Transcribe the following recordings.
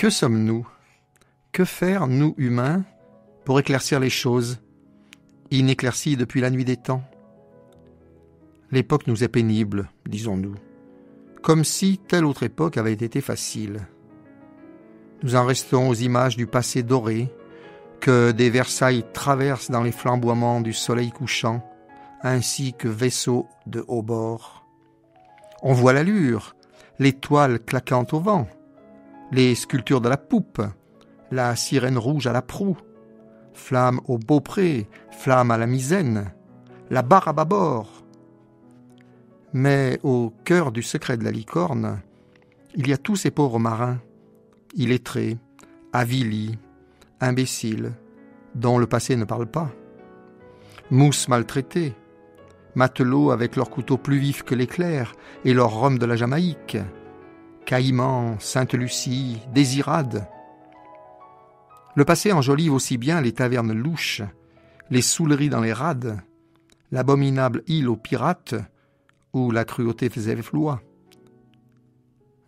Que sommes-nous? Que faire, nous humains, pour éclaircir les choses, inéclaircies depuis la nuit des temps? L'époque nous est pénible, disons-nous, comme si telle autre époque avait été facile. Nous en restons aux images du passé doré, que des Versailles traversent dans les flamboiements du soleil couchant, ainsi que vaisseaux de haut bord. On voit l'allure, les toiles claquant au vent, les sculptures de la poupe, la sirène rouge à la proue, flamme au beaupré, flamme à la misaine, la barre à bâbord. Mais au cœur du secret de la licorne, il y a tous ces pauvres marins, illettrés, avilis, imbéciles, dont le passé ne parle pas. Mousses maltraitées, matelots avec leurs couteaux plus vifs que l'éclair et leur rhum de la Jamaïque, Caïmans, Sainte-Lucie, Désirade. Le passé enjolive aussi bien les tavernes louches, les saouleries dans les rades, l'abominable île aux pirates, où la cruauté faisait loi.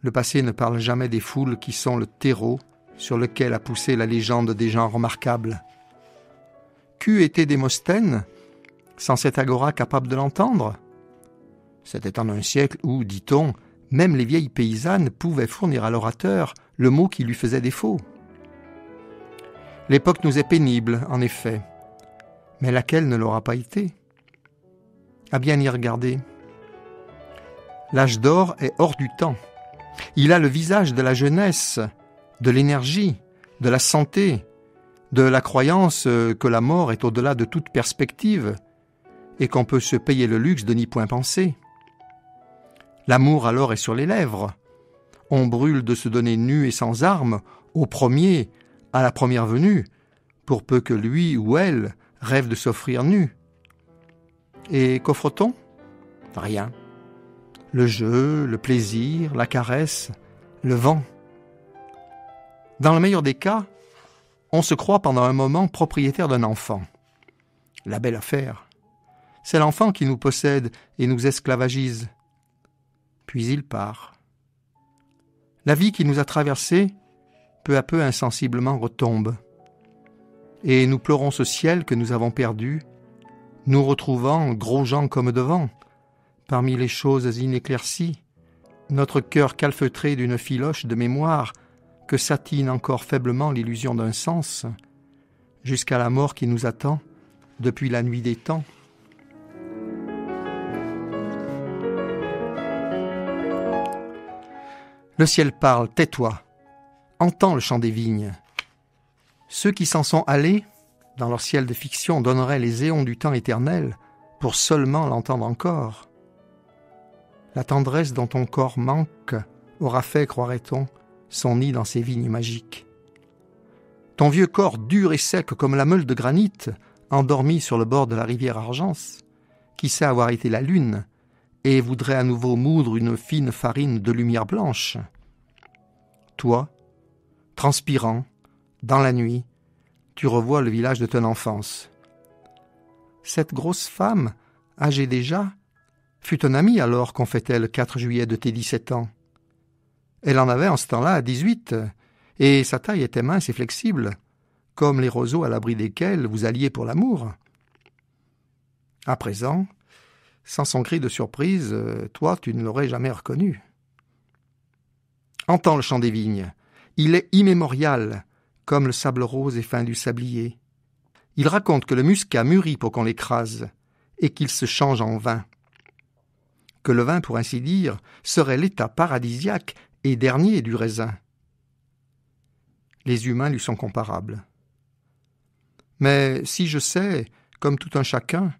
Le passé ne parle jamais des foules qui sont le terreau sur lequel a poussé la légende des gens remarquables. Qu'eût été Démosthène sans cette agora capable de l'entendre? C'était en un siècle où, dit-on, même les vieilles paysannes pouvaient fournir à l'orateur le mot qui lui faisait défaut. L'époque nous est pénible, en effet, mais laquelle ne l'aura pas été? À bien y regarder. L'âge d'or est hors du temps. Il a le visage de la jeunesse, de l'énergie, de la santé, de la croyance que la mort est au-delà de toute perspective et qu'on peut se payer le luxe de n'y point penser. L'amour alors est sur les lèvres. On brûle de se donner nu et sans armes au premier, à la première venue, pour peu que lui ou elle rêve de s'offrir nu. Et qu'offre-t-on? Rien. Le jeu, le plaisir, la caresse, le vent. Dans le meilleur des cas, on se croit pendant un moment propriétaire d'un enfant. La belle affaire. C'est l'enfant qui nous possède et nous esclavagise. Puis il part. La vie qui nous a traversés, peu à peu insensiblement retombe. Et nous pleurons ce ciel que nous avons perdu, nous retrouvant gros gens comme devant, parmi les choses inéclaircies, notre cœur calfeutré d'une filoche de mémoire que satine encore faiblement l'illusion d'un sens, jusqu'à la mort qui nous attend depuis la nuit des temps. Le ciel parle, tais-toi, entends le chant des vignes. Ceux qui s'en sont allés, dans leur ciel de fiction, donneraient les éons du temps éternel pour seulement l'entendre encore. La tendresse dont ton corps manque aura fait, croirait-on, son nid dans ces vignes magiques. Ton vieux corps dur et sec comme la meule de granit, endormi sur le bord de la rivière Argence, qui sait avoir été la lune, et voudrait à nouveau moudre une fine farine de lumière blanche. Toi, transpirant, dans la nuit, tu revois le village de ton enfance. Cette grosse femme, âgée déjà, fut ton amie alors qu'on fêtait le 4 juillet de tes 17 ans. Elle en avait en ce temps-là 18, et sa taille était mince et flexible, comme les roseaux à l'abri desquels vous alliez pour l'amour. À présent, sans son cri de surprise, toi, tu ne l'aurais jamais reconnue. Entends le chant des vignes. Il est immémorial, comme le sable rose et fin du sablier. Il raconte que le muscat mûrit pour qu'on l'écrase, et qu'il se change en vin. Que le vin, pour ainsi dire, serait l'état paradisiaque et dernier du raisin. Les humains lui sont comparables. Mais si je sais, comme tout un chacun,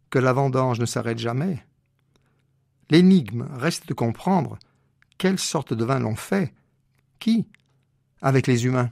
que la vendange ne s'arrête jamais, l'énigme reste de comprendre quelle sorte de vin l'on fait, qui, avec les humains.